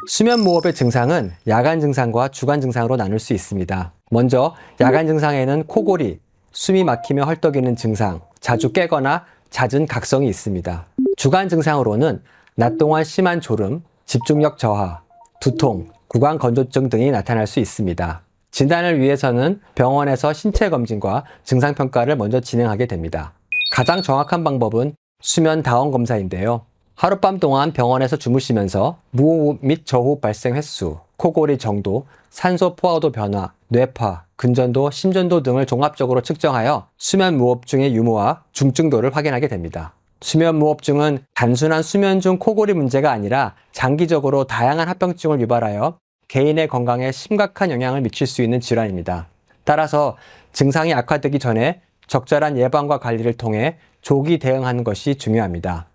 수면 무호흡의 증상은 야간 증상과 주간 증상으로 나눌 수 있습니다. 먼저 야간 증상에는 코골이, 숨이 막히며 헐떡이는 증상, 자주 깨거나 잦은 각성이 있습니다. 주간 증상으로는 낮 동안 심한 졸음, 집중력 저하, 두통, 구강 건조증 등이 나타날 수 있습니다. 진단을 위해서는 병원에서 신체 검진과 증상 평가를 먼저 진행하게 됩니다. 가장 정확한 방법은 수면 다원 검사인데요. 하룻밤 동안 병원에서 주무시면서 무호흡 및 저호흡 발생 횟수, 코골이 정도, 산소 포화도 변화, 뇌파, 근전도, 심전도 등을 종합적으로 측정하여 수면 무호흡증의 유무와 중증도를 확인하게 됩니다. 수면 무호흡증은 단순한 수면 중 코골이 문제가 아니라 장기적으로 다양한 합병증을 유발하여 개인의 건강에 심각한 영향을 미칠 수 있는 질환입니다. 따라서 증상이 악화되기 전에 적절한 예방과 관리를 통해 조기 대응하는 것이 중요합니다.